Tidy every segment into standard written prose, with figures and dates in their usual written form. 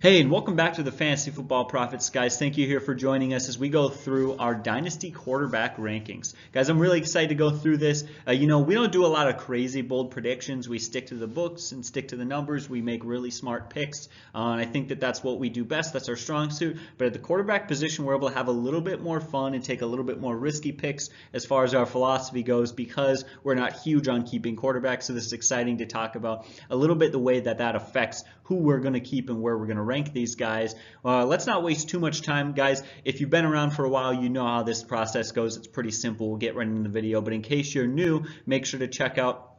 Hey, and welcome back to the Fantasy Football Profits, guys. Thank you here for joining us as we go through our Dynasty quarterback rankings. Guys, I'm really excited to go through this. We don't do a lot of crazy bold predictions. We stick to the books and stick to the numbers. We make really smart picks, and I think that that's what we do best. That's our strong suit. But at the quarterback position, we're able to have a little bit more fun and take a little bit more risky picks as far as our philosophy goes because we're not huge on keeping quarterbacks. So this is exciting to talk about a little bit the way that affects who we're going to keep and where we're going to rank these guys. Let's not waste too much time, guys. If you've been around for a while, you know how this process goes. It's pretty simple. We'll get right into the video. But in case you're new, make sure to check out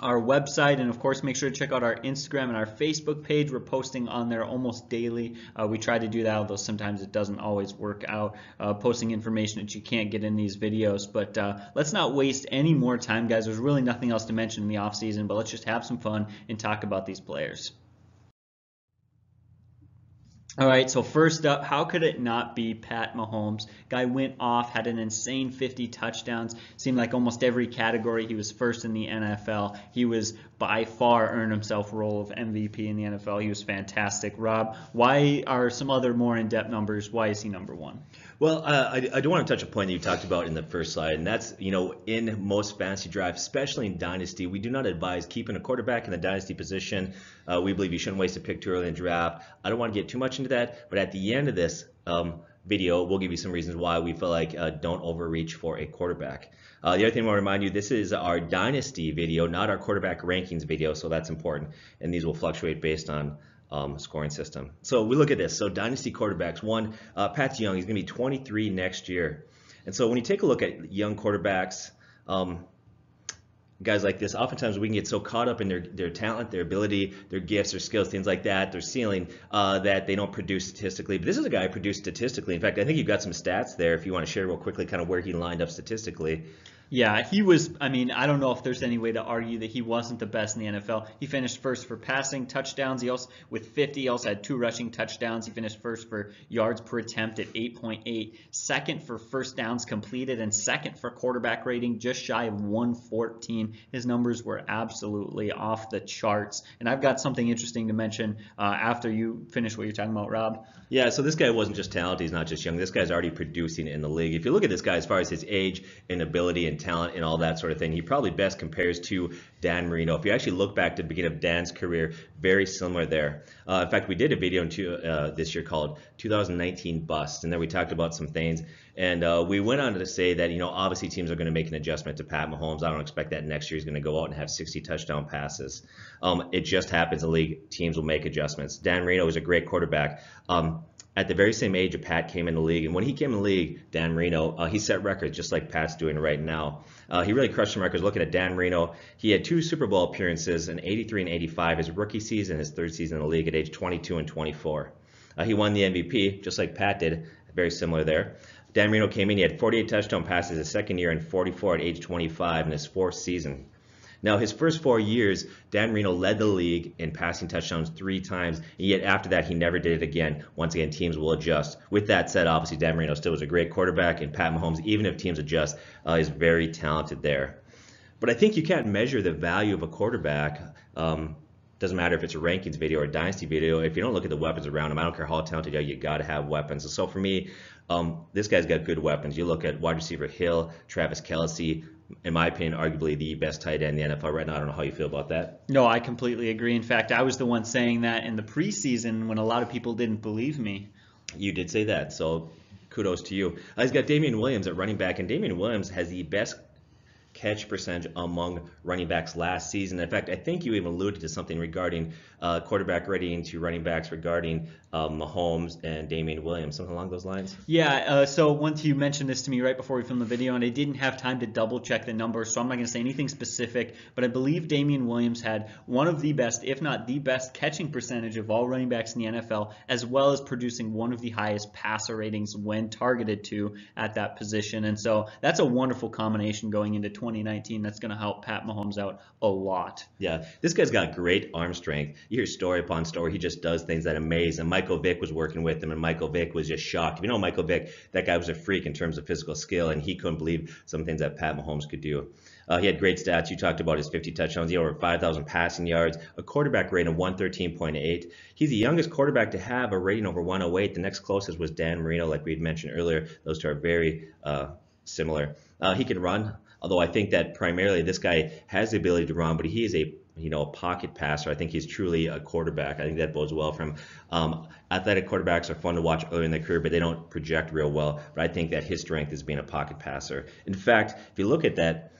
our website, and of course make sure to check out our Instagram and our Facebook page. We're posting on there almost daily. We try to do that, although sometimes it doesn't always work out, posting information that you can't get in these videos. But let's not waste any more time, guys. There's really nothing else to mention in the off season, but let's just have some fun and talk about these players. All right, so first up, how could it not be Pat Mahomes? Guy went off, had an insane 50 touchdowns. Seemed like almost every category he was first in the NFL. He was by far earned himself a role of MVP in the NFL. He was fantastic. Rob, why are some other more in-depth numbers? Why is he number one? Well, I do want to touch a point that you talked about in the first slide, and that's, in most fantasy drafts, especially in Dynasty, we do not advise keeping a quarterback in the Dynasty position. We believe you shouldn't waste a pick too early in the draft. I don't want to get too much into that, but at the end of this video, we'll give you some reasons why we feel like don't overreach for a quarterback. The other thing I want to remind you, this is our Dynasty video, not our quarterback rankings video, so that's important, and these will fluctuate based on scoring system. So we look at this. So Dynasty quarterbacks, one, Pat's young. He's going to be 23 next year. And so when you take a look at young quarterbacks, guys like this, oftentimes we can get so caught up in their talent, their ability, their gifts, their skills, things like that, their ceiling, that they don't produce statistically. But this is a guy who produced statistically. In fact, I think you've got some stats there if you want to share real quickly kind of where he lined up statistically. Yeah, he was, I don't know if there's any way to argue that he wasn't the best in the NFL. He finished first for passing touchdowns. He also, with 50, he also had 2 rushing touchdowns. He finished first for yards per attempt at 8.8, second for first downs completed, and second for quarterback rating, just shy of 114. His numbers were absolutely off the charts. And I've got something interesting to mention after you finish what you're talking about, Rob. Yeah, so this guy wasn't just talented. He's not just young. This guy's already producing in the league. If you look at this guy as far as his age and ability and talent and all that sort of thing, he probably best compares to Dan Marino. If you actually look back to the beginning of Dan's career, very similar there. In fact, we did a video this year called 2019 Bust, and then we talked about some things, and we went on to say that, obviously teams are going to make an adjustment to Pat Mahomes. I don't expect that next year he's going to go out and have 60 touchdown passes. It just happens in the league. Teams will make adjustments. Dan Marino is a great quarterback. At the very same age that Pat came in the league, and when he came in the league, Dan Marino, he set records just like Pat's doing right now. He really crushed some records. Looking at Dan Marino, he had 2 Super Bowl appearances in '83 and '85, his rookie season, his third season in the league at age 22 and 24. He won the MVP, just like Pat did, very similar there. Dan Marino came in, he had 48 touchdown passes his second year and 44 at age 25 in his 4th season. Now, his first 4 years, Dan Marino led the league in passing touchdowns 3 times, and yet after that, he never did it again. Once again, teams will adjust. With that said, obviously, Dan Marino still was a great quarterback, and Pat Mahomes, even if teams adjust, is very talented there. But I think you can't measure the value of a quarterback. Doesn't matter if it's a rankings video or a dynasty video. If you don't look at the weapons around him, I don't care how talented you are, you got to have weapons. So for me, this guy's got good weapons. You look at wide receiver Hill, Travis Kelce, in my opinion, arguably the best tight end in the NFL right now. I don't know how you feel about that. No, I completely agree. In fact, I was the one saying that in the preseason when a lot of people didn't believe me. You did say that, so kudos to you. He's got Damian Williams at running back, and Damian Williams has the best catch percentage among running backs last season. In fact, I think you even alluded to something regarding quarterback rating to running backs regarding Mahomes and Damian Williams, something along those lines? Yeah, so once you mentioned this to me right before we filmed the video, and I didn't have time to double check the numbers, so I'm not going to say anything specific, but I believe Damian Williams had one of the best, if not the best, catching percentage of all running backs in the NFL, as well as producing one of the highest passer ratings when targeted to at that position. And so that's a wonderful combination going into 2019 that's going to help Pat Mahomes out a lot. Yeah, this guy's got great arm strength. You hear story upon story. He just does things that amaze. And Michael Vick was working with him, and Michael Vick was just shocked. If you know Michael Vick, that guy was a freak in terms of physical skill, and he couldn't believe some things that Pat Mahomes could do. He had great stats. You talked about his 50 touchdowns. He had over 5,000 passing yards, a quarterback rating of 113.8. He's the youngest quarterback to have a rating over 108. The next closest was Dan Marino, like we had mentioned earlier. Those two are very similar. He can run, although I think that primarily this guy has the ability to run, but he is a pocket passer. I think he's truly a quarterback. I think that bodes well for him. Athletic quarterbacks are fun to watch early in their career, but they don't project real well. But I think that his strength is being a pocket passer. In fact, if you look at that,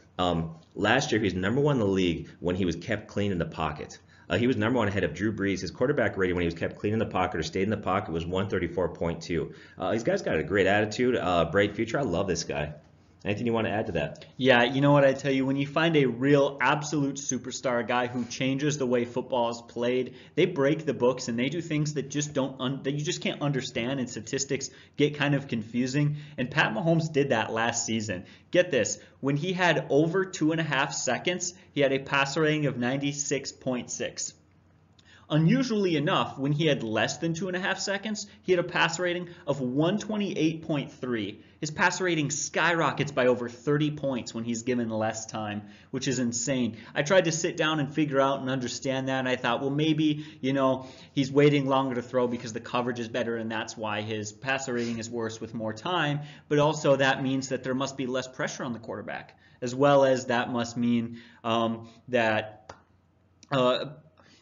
last year he was number 1 in the league when he was kept clean in the pocket. He was number 1 ahead of Drew Brees. His quarterback rating when he was kept clean in the pocket or stayed in the pocket was 134.2. These guys got a great attitude, bright future. I love this guy. Anything you want to add to that? Yeah, you know what I tell you, when you find a real absolute superstar, a guy who changes the way football is played, they break the books and they do things that that you just can't understand, and statistics get kind of confusing. And Pat Mahomes did that last season. Get this, when he had over 2.5 seconds, he had a passer rating of 96.6. Unusually enough, when he had less than 2.5 seconds, he had a passer rating of 128.3. His passer rating skyrockets by over 30 points when he's given less time, which is insane. I tried to sit down and figure out and understand that, and I thought, well, maybe, he's waiting longer to throw because the coverage is better, and that's why his passer rating is worse with more time. But also that means that there must be less pressure on the quarterback, as well as that must mean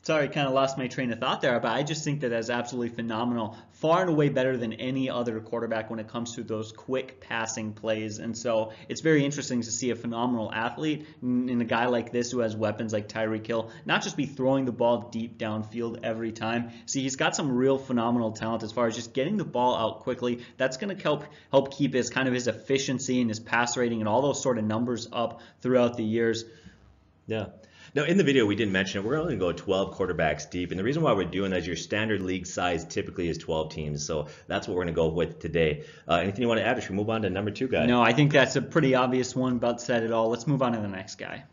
Sorry, kind of lost my train of thought there, but I just think that that's absolutely phenomenal. Far and away better than any other quarterback when it comes to those quick passing plays. And so it's very interesting to see a phenomenal athlete and a guy like this who has weapons like Tyreek Hill not just be throwing the ball deep downfield every time. See, he's got some real phenomenal talent as far as just getting the ball out quickly. That's going to help keep his efficiency and his pass rating and all those sort of numbers up throughout the years. Yeah. Now, in the video, we didn't mention it. We're only going to go 12 quarterbacks deep. And the reason why we're doing that is your standard league size typically is 12 teams. So that's what we're going to go with today. Anything you want to add, or should we move on to number 2 guy? No, I think that's a pretty obvious one. About said it all. Let's move on to the next guy.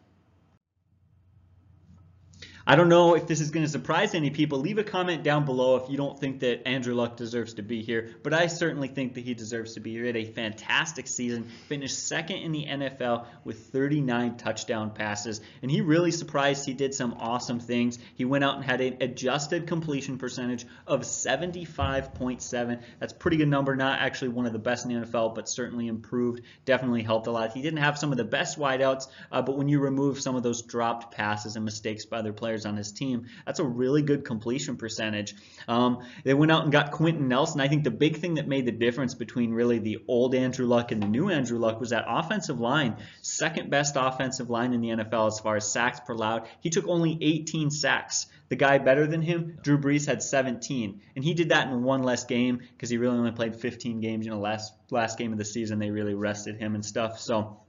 I don't know if this is going to surprise any people. Leave a comment down below if you don't think that Andrew Luck deserves to be here, but I certainly think that he deserves to be here. He had a fantastic season, finished second in the NFL with 39 touchdown passes, and he really surprised. He did some awesome things. He went out and had an adjusted completion percentage of 75.7. That's a pretty good number, not actually one of the best in the NFL, but certainly improved, definitely helped a lot. He didn't have some of the best wideouts, but when you remove some of those dropped passes and mistakes by other players on his team, that's a really good completion percentage. They went out and got Quentin Nelson. I think the big thing that made the difference between really the old Andrew Luck and the new Andrew Luck was that offensive line, second best offensive line in the NFL as far as sacks per loud. He took only 18 sacks. The guy better than him, Drew Brees, had 17, and he did that in one less game because he really only played 15 games. Last game of the season they really rested him and stuff. So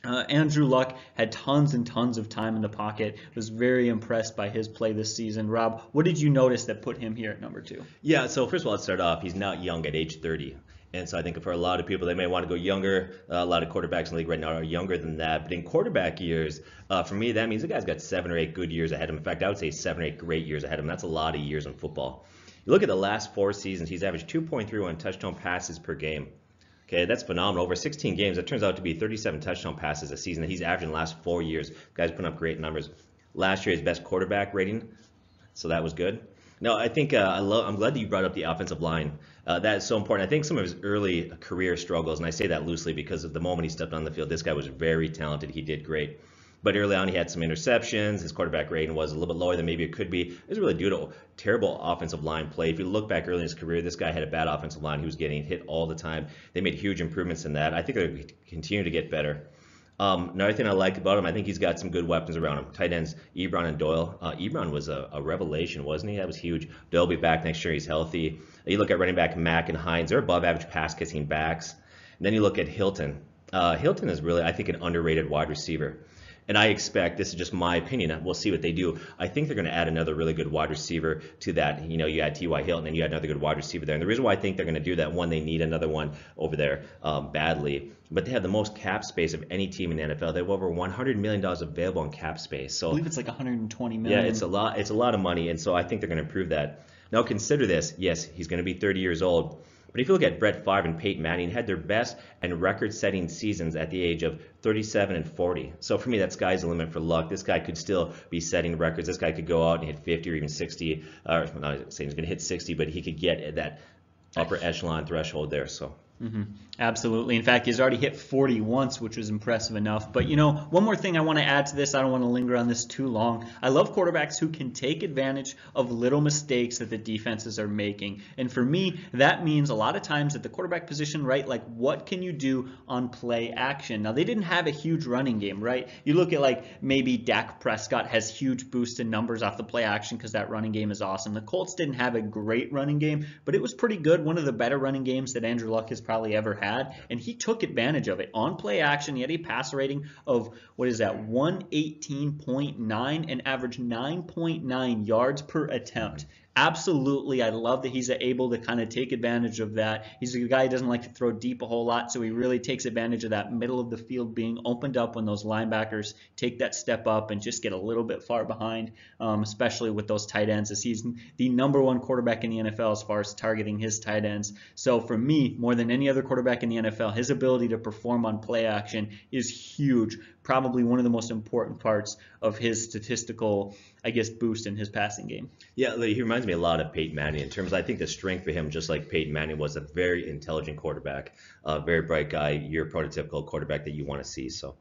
Andrew Luck had tons and tons of time in the pocket. Was very impressed by his play this season. Rob, what did you notice that put him here at number 2? Yeah, so first of all, let's start off. He's not young at age 30. And so I think for a lot of people, they may want to go younger. A lot of quarterbacks in the league right now are younger than that. But in quarterback years, for me, that means the guy's got 7 or 8 good years ahead of him. In fact, I would say 7 or 8 great years ahead of him. That's a lot of years in football. You look at the last 4 seasons, he's averaged 2.31 touchdown passes per game. Okay, that's phenomenal. Over 16 games, that turns out to be 37 touchdown passes a season that he's averaging the last 4 years. Guy's putting up great numbers. Last year, his best quarterback rating, so that was good. No, I think I'm glad that you brought up the offensive line. That is so important. I think some of his early career struggles, and I say that loosely because of the moment he stepped on the field, this guy was very talented. He did great. But early on, he had some interceptions. His quarterback rating was a little bit lower than maybe it could be. It was really due to terrible offensive line play. If you look back early in his career, this guy had a bad offensive line. He was getting hit all the time. They made huge improvements in that. I think they're going to continue to get better. Another thing I like about him, I think he's got some good weapons around him. Tight ends, Ebron and Doyle. Ebron was a revelation, wasn't he? That was huge. Doyle will be back next year. He's healthy. You look at running back Mack and Hines. They're above average pass catching backs. And then you look at Hilton. Hilton is really, I think, an underrated wide receiver. And I expect, this is just my opinion, we'll see what they do. I think they're going to add another really good wide receiver to that. You add T.Y. Hilton and you add another good wide receiver there. And the reason why I think they're going to do that, one, they need another one over there badly. But they have the most cap space of any team in the NFL. They have over $100 million available in cap space. So I believe it's like $120 million. Yeah, it's a lot of money. And so I think they're going to improve that. Now consider this. Yes, he's going to be 30 years old. But if you look at Brett Favre and Peyton Manning, had their best and record-setting seasons at the age of 37 and 40. So for me, that sky's the limit for luck. This guy could still be setting records. This guy could go out and hit 50 or even 60. I'm not saying he's going to hit 60, but he could get that upper echelon threshold there. So. Absolutely. In fact, he's already hit 40 once, which was impressive enough. But, one more thing I want to add to this, I don't want to linger on this too long. I love quarterbacks who can take advantage of little mistakes that the defenses are making. And for me, that means a lot of times at the quarterback position, right, like what can you do on play action? Now, they didn't have a huge running game, right? You look at like maybe Dak Prescott has huge boost in numbers off the play action because that running game is awesome. The Colts didn't have a great running game, but it was pretty good. One of the better running games that Andrew Luck has probably ever had, and he took advantage of it on play action. He had a passer rating of 118.9 and averaged 9.9 yards per attempt. Absolutely, I love that he's able to kind of take advantage of that. He's a guy who doesn't like to throw deep a whole lot, so he really takes advantage of that middle of the field being opened up when those linebackers take that step up and just get a little bit far behind, especially with those tight ends, as he's the #1 quarterback in the NFL as far as targeting his tight ends. So for me, more than any other quarterback in the NFL, his ability to perform on play action is huge, probably one of the most important parts of his statistical, boost in his passing game. Yeah, he reminds me a lot of Peyton Manning in terms of, I think the strength for him, just like Peyton Manning, was a very intelligent quarterback, a very bright guy, your prototypical quarterback that you want to see. So,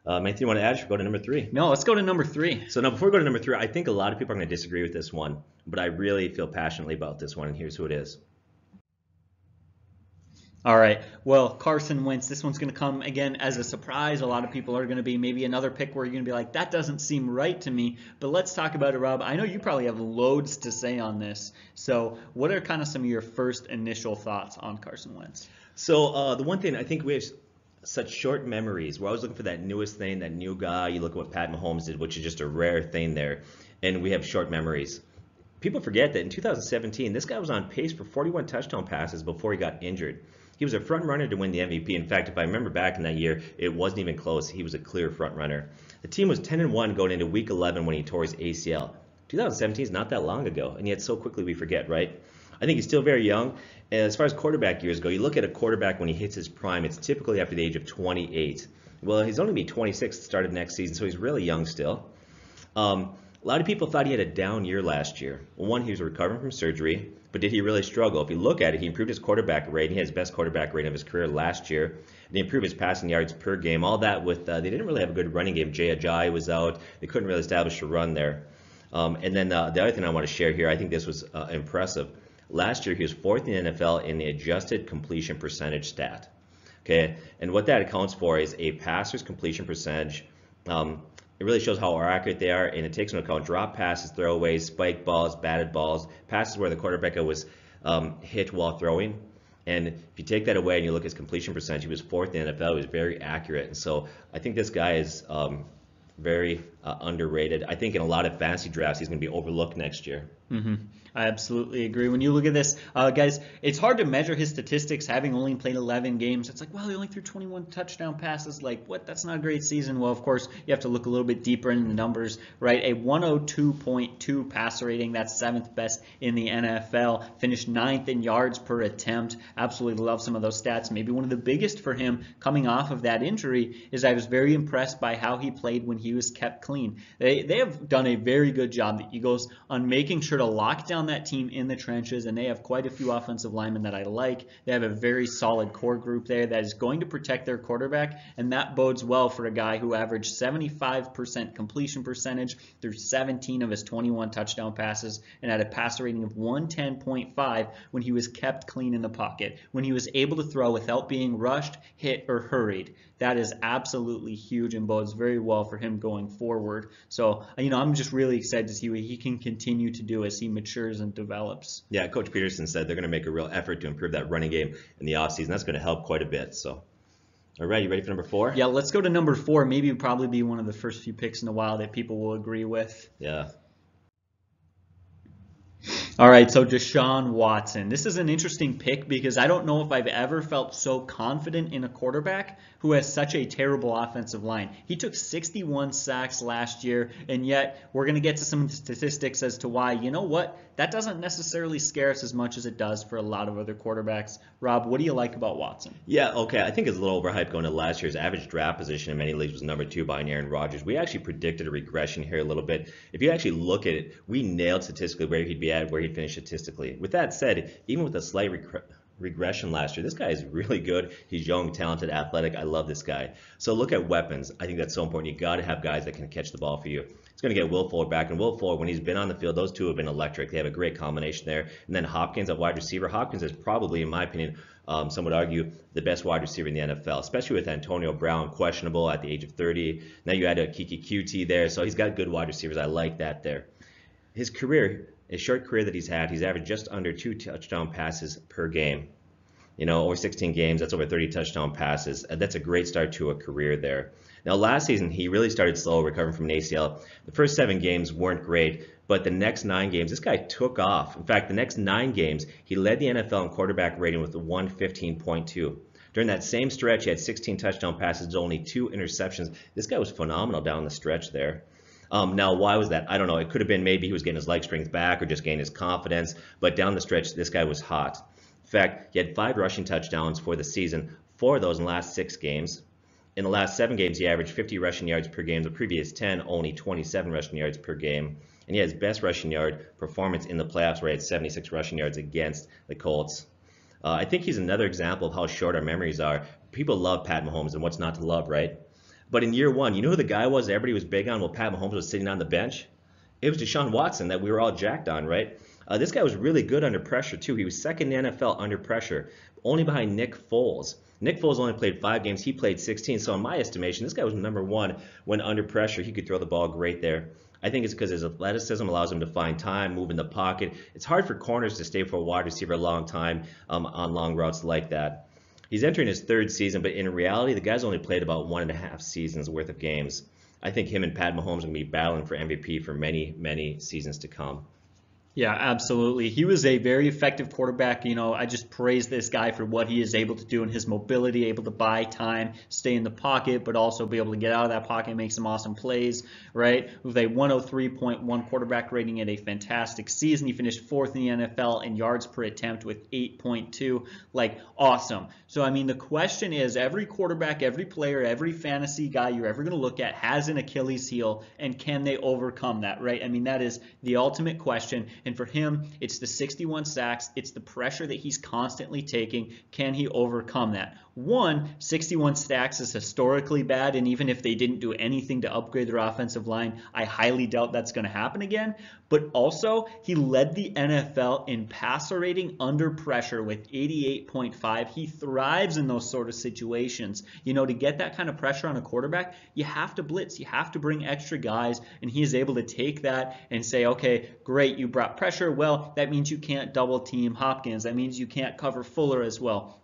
anything you want to add? Should we go to number 3? No, let's go to number 3. So now before we go to number 3, I think a lot of people are going to disagree with this one, but I really feel passionately about this one, and here's who it is. All right. Well, Carson Wentz, this one's going to come again as a surprise. A lot of people are going to be maybe another pick where you're going to be like, that doesn't seem right to me. But let's talk about it, Rob. I know you probably have loads to say on this. So what are kind of some of your first initial thoughts on Carson Wentz? So the one thing, I think we have such short memories. We're always looking for that newest thing, that new guy. You look at what Pat Mahomes did, which is just a rare thing there. And we have short memories. People forget that in 2017, this guy was on pace for 41 touchdown passes before he got injured. He was a front runner to win the MVP. In fact, if I remember back in that year, it wasn't even close. He was a clear front runner. The team was 10-1 going into Week 11 when he tore his ACL. 2017 is not that long ago, and yet so quickly we forget, right? I think he's still very young. And as far as quarterback years go, you look at a quarterback when he hits his prime, it's typically after the age of 28. Well, he's only going to be 26 at the start of next season, so he's really young still. A lot of people thought he had a down year last year. Well, one, he was recovering from surgery, but did he really struggle? If you look at it, he improved his quarterback rate. He had his best quarterback rate of his career last year. And he improved his passing yards per game. All that with, they didn't really have a good running game. Jay Ajayi was out. They couldn't really establish a run there. And then the other thing I want to share here, I think this was impressive. Last year, he was 4th in the NFL in the adjusted completion percentage stat. Okay, and what that accounts for is a passer's completion percentage. It really shows how accurate they are, and it takes into account drop passes, throwaways, spike balls, batted balls, passes where the quarterback was hit while throwing. And if you take that away and you look at his completion percentage, he was 4th in the NFL. He was very accurate. And so I think this guy is very underrated. I think in a lot of fantasy drafts, he's going to be overlooked next year. I absolutely agree. When you look at this, guys, it's hard to measure his statistics having only played 11 games. It's like, well, he only threw 21 touchdown passes. Like, what? That's not a great season. Well, of course, you have to look a little bit deeper into the numbers, right? A 102.2 passer rating. That's 7th best in the NFL. Finished 9th in yards per attempt. Absolutely love some of those stats. Maybe one of the biggest for him coming off of that injury is I was very impressed by how he played when he was kept clean. They have done a very good job, the Eagles, on making sure to lock down that team in the trenches, and they have quite a few offensive linemen that I like. They have a very solid core group there that is going to protect their quarterback, and that bodes well for a guy who averaged 75% completion percentage through 17 of his 21 touchdown passes and had a passer rating of 110.5 when he was kept clean in the pocket, when he was able to throw without being rushed, hit, or hurried. That is absolutely huge and bodes very well for him going forward. So, I'm just really excited to see what he can continue to do as he matures and develops. Yeah, Coach Peterson said they're going to make a real effort to improve that running game in the offseason. That's going to help quite a bit. So, all right, you ready for number 4? Yeah, let's go to number 4. Maybe it'll probably be one of the first few picks in a while that people will agree with. Yeah. All right, so Deshaun Watson. This is an interesting pick because I don't know if I've ever felt so confident in a quarterback who has such a terrible offensive line. He took 61 sacks last year, and yet we're going to get to some statistics as to why, that doesn't necessarily scare us as much as it does for a lot of other quarterbacks. Rob, what do you like about Watson? Yeah, okay. I think it's a little overhyped going to last year's average draft position in many leagues was number 2 behind Aaron Rodgers. We actually predicted a regression here a little bit. If you actually look at it, we nailed statistically where he'd be at, where he'd finish statistically. With that said, even with a slight regression last year, this guy is really good. He's young, talented, athletic. I love this guy. So look at weapons. I think that's so important. You got to have guys that can catch the ball for you. It's going to get Will Fuller back, and Will Fuller, when he's been on the field, those two have been electric. They have a great combination there. And then Hopkins at wide receiver. Hopkins is probably, in my opinion, some would argue, the best wide receiver in the NFL, especially with Antonio Brown questionable at the age of 30. Now you add a Kiki QT there, so he's got good wide receivers. I like that there. His career, his short career that he's averaged just under 2 touchdown passes per game. Over 16 games, that's over 30 touchdown passes. That's a great start to a career there. Now, last season, he really started slow, recovering from an ACL. The first 7 games weren't great, but the next 9 games, this guy took off. In fact, the next 9 games, he led the NFL in quarterback rating with a 115.2. During that same stretch, he had 16 touchdown passes, only 2 interceptions. This guy was phenomenal down the stretch there. Now, why was that? I don't know. It could have been maybe he was getting his leg strength back or just gaining his confidence, but down the stretch, this guy was hot. In fact, he had 5 rushing touchdowns for the season, 4 of those in the last 6 games. In the last 7 games, he averaged 50 rushing yards per game. The previous 10, only 27 rushing yards per game. And he had his best rushing yard performance in the playoffs, where he had 76 rushing yards against the Colts. I think he's another example of how short our memories are. People love Pat Mahomes, and what's not to love, right? But in year 1, you know who the guy was that everybody was big on while Pat Mahomes was sitting on the bench? It was Deshaun Watson that we were all jacked on, right? This guy was really good under pressure, too. He was second in the NFL under pressure, only behind Nick Foles. Nick Foles only played 5 games. He played 16. So in my estimation, this guy was number 1 when under pressure. He could throw the ball great there. I think it's because his athleticism allows him to find time, move in the pocket. It's hard for corners to stay for a wide receiver a long time on long routes like that. He's entering his 3rd season, but in reality, the guy's only played about 1.5 seasons worth of games. I think him and Pat Mahomes are going to be battling for MVP for many, many seasons to come. Yeah, absolutely. He was a very effective quarterback. I just praise this guy for what he is able to do in his mobility, able to buy time, stay in the pocket, but also be able to get out of that pocket and make some awesome plays, right? With a 103.1 quarterback rating and a fantastic season. He finished 4th in the NFL in yards per attempt with 8.2. Awesome. So, the question is, every quarterback, every player, every fantasy guy you're ever going to look at has an Achilles heel, and can they overcome that, right? That is the ultimate question. And for him, it's the 61 sacks. It's the pressure that he's constantly taking. Can he overcome that? 61 sacks is historically bad, and even if they didn't do anything to upgrade their offensive line, I highly doubt that's going to happen again. But also, he led the NFL in passer rating under pressure with 88.5. He thrives in those sort of situations. To get that kind of pressure on a quarterback, you have to blitz. You have to bring extra guys, and he is able to take that and say, okay, great, you brought pressure. Well, that means you can't double team Hopkins. That means you can't cover Fuller as well.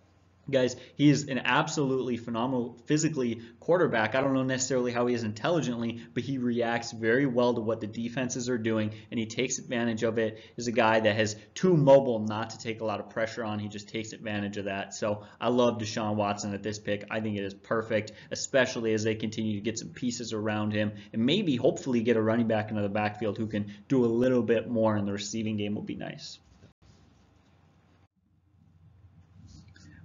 Guys, he is an absolutely phenomenal physically quarterback. I don't know necessarily how he is intelligently, but he reacts very well to what the defenses are doing, and he takes advantage of it. He's a guy that has too mobile not to take a lot of pressure on. He just takes advantage of that. So I love Deshaun Watson at this pick. I think it is perfect, especially as they continue to get some pieces around him and maybe hopefully get a running back into the backfield who can do a little bit more in the receiving game. Will be nice.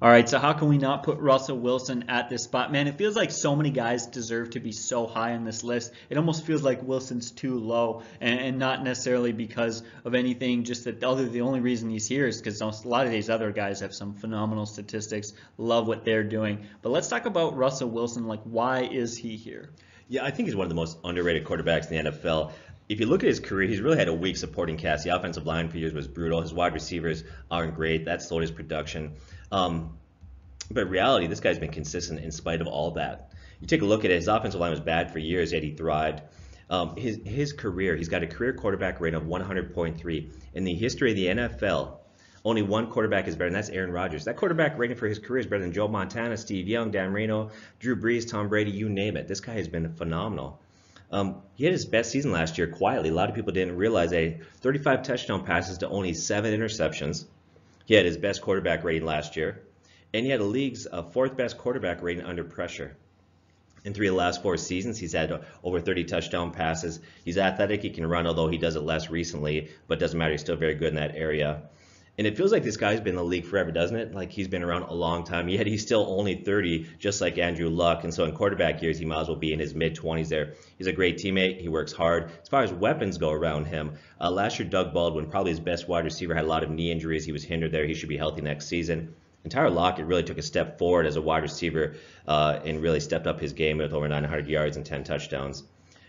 All right, so how can we not put Russell Wilson at this spot? Man, it feels like so many guys deserve to be so high on this list. It almost feels like Wilson's too low, and not necessarily because of anything, just that the only reason he's here is because a lot of these other guys have some phenomenal statistics. Love what they're doing. But let's talk about Russell Wilson. Why is he here? Yeah, I think he's one of the most underrated quarterbacks in the NFL. If you look at his career, he's really had a weak supporting cast. The offensive line for years was brutal. His wide receivers aren't great. That slowed his production. But in reality, this guy's been consistent in spite of all that. You take a look at it, his offensive line was bad for years, yet he thrived. His career, he's got a career quarterback rating of 100.3. In the history of the NFL, only one quarterback is better, and that's Aaron Rodgers. That quarterback rating for his career is better than Joe Montana, Steve Young, Dan Marino, Drew Brees, Tom Brady, you name it. This guy has been phenomenal. He had his best season last year quietly. A lot of people didn't realize 35 touchdown passes to only 7 interceptions. He had his best quarterback rating last year. And he had the league's 4th best quarterback rating under pressure. In 3 of the last 4 seasons, he's had over 30 touchdown passes. He's athletic, he can run, although he does it less recently, but doesn't matter, he's still very good in that area. And it feels like this guy's been in the league forever, doesn't it? Like he's been around a long time, yet he's still only 30, just like Andrew Luck. And so in quarterback years, he might as well be in his mid-20s there. He's a great teammate, he works hard. As far as weapons go around him, last year Doug Baldwin, probably his best wide receiver, had a lot of knee injuries. He was hindered there, he should be healthy next season. And Tyler Lockett really took a step forward as a wide receiver and really stepped up his game with over 900 yards and 10 touchdowns.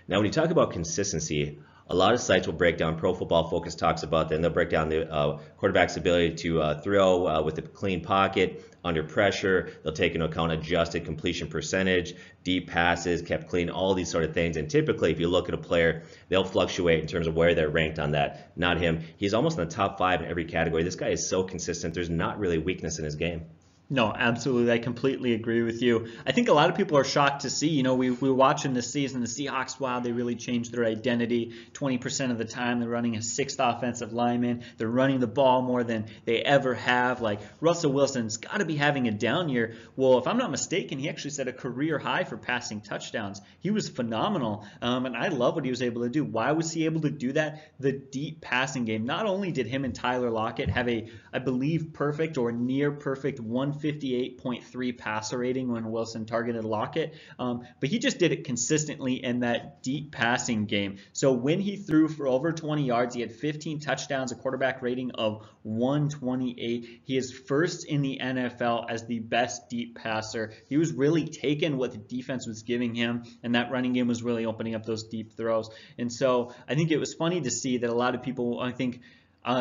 Now, when you talk about consistency, a lot of sites will break down. Pro Football Focus talks about that, and they'll break down the quarterback's ability to throw with a clean pocket, under pressure. They'll take into account adjusted completion percentage, deep passes, kept clean, all these sort of things. And typically, if you look at a player, they'll fluctuate in terms of where they're ranked on that. Not him. He's almost in the top 5 in every category. This guy is so consistent. There's not really weakness in his game. No, absolutely. I completely agree with you. I think a lot of people are shocked to see, we were watching this season, the Seahawks, wow, they really changed their identity. 20% of the time they're running a 6th offensive lineman. They're running the ball more than they ever have. Like Russell Wilson's got to be having a down year. Well, if I'm not mistaken, he actually set a career high for passing touchdowns. He was phenomenal, and I love what he was able to do. Why was he able to do that? The deep passing game. Not only did him and Tyler Lockett have a, I believe, perfect or near perfect 158.3 passer rating when Wilson targeted Lockett, but he just did it consistently in that deep passing game. So when he threw for over 20 yards, he had 15 touchdowns, a quarterback rating of 128. He is first in the NFL as the best deep passer. He was really taking what the defense was giving him, and that running game was really opening up those deep throws. And so I think it was funny to see that a lot of people, I think,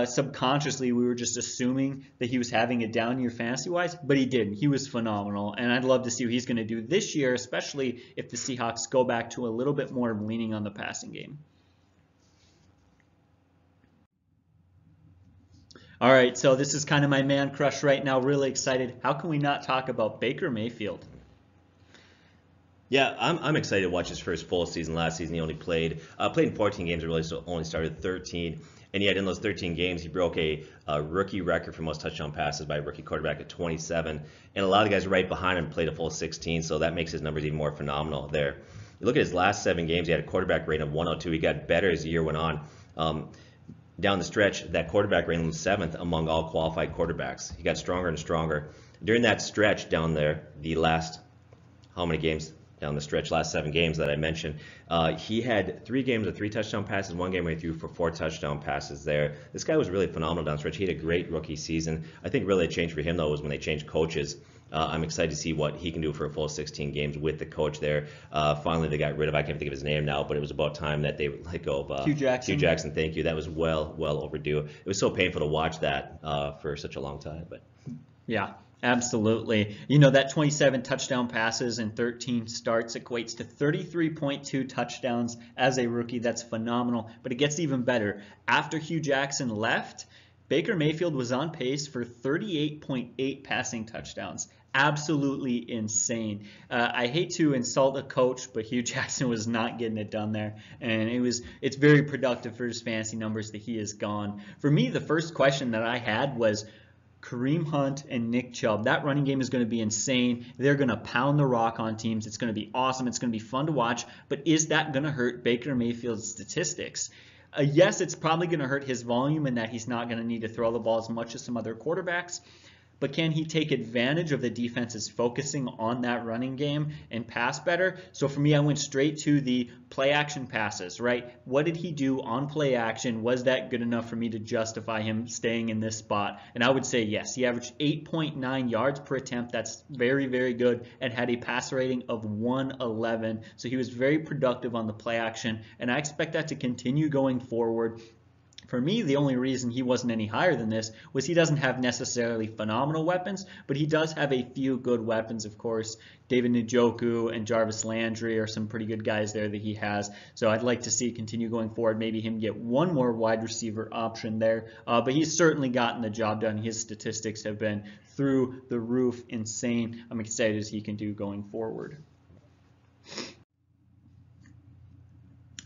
subconsciously we were just assuming that he was having a down year fantasy-wise, but he didn't. He was phenomenal, and I'd love to see what he's going to do this year, especially if the Seahawks go back to a little bit more leaning on the passing game. All right, so this is kind of my man crush right now. Really excited. How can we not talk about Baker Mayfield? Yeah, I'm excited to watch his first full season. Last season he only played in 14 games, really, so only started 13. And yet in those 13 games, he broke a rookie record for most touchdown passes by a rookie quarterback at 27. And a lot of the guys right behind him played a full 16, so that makes his numbers even more phenomenal there. You look at his last 7 games, he had a quarterback rating of 102. He got better as the year went on. Down the stretch, that quarterback rating was 7th among all qualified quarterbacks. He got stronger and stronger. During that stretch down there, the last, how many games? Down the stretch, last 7 games that I mentioned, he had 3 games of 3 touchdown passes, 1 game where he threw for 4 touchdown passes there. This guy was really phenomenal down the stretch. He had a great rookie season. I think really a change for him, though, was when they changed coaches. I'm excited to see what he can do for a full 16 games with the coach there. Finally, they got rid of, I can't think of his name now, but it was about time that they let go of Hugh Jackson. Hugh Jackson, thank you. That was well overdue. It was so painful to watch that for such a long time. But yeah. Absolutely. That 27 touchdown passes and 13 starts equates to 33.2 touchdowns as a rookie. That's phenomenal, but it gets even better. After Hugh Jackson left, Baker Mayfield was on pace for 38.8 passing touchdowns. Absolutely insane. I hate to insult a coach, but Hugh Jackson was not getting it done there, and it's very productive for his fantasy numbers that he is gone. For me, the first question that I had was Kareem Hunt and Nick Chubb. That running game is going to be insane. They're going to pound the rock on teams. It's going to be awesome. It's going to be fun to watch. But is that going to hurt Baker Mayfield's statistics? Yes, it's probably going to hurt his volume in that he's not going to need to throw the ball as much as some other quarterbacks. But can he take advantage of the defenses focusing on that running game and pass better? So for me, I went straight to the play action passes, right? What did he do on play action? Was that good enough for me to justify him staying in this spot? And I would say yes. He averaged 8.9 yards per attempt. That's very, very good, and had a passer rating of 111. So he was very productive on the play action, and I expect that to continue going forward. For me, the only reason he wasn't any higher than this was he doesn't have necessarily phenomenal weapons, but he does have a few good weapons, of course. David Njoku and Jarvis Landry are some pretty good guys there that he has. So I'd like to see it continue going forward, maybe him get one more wide receiver option there. But he's certainly gotten the job done. His statistics have been through the roof insane. I'm excited as he can do going forward.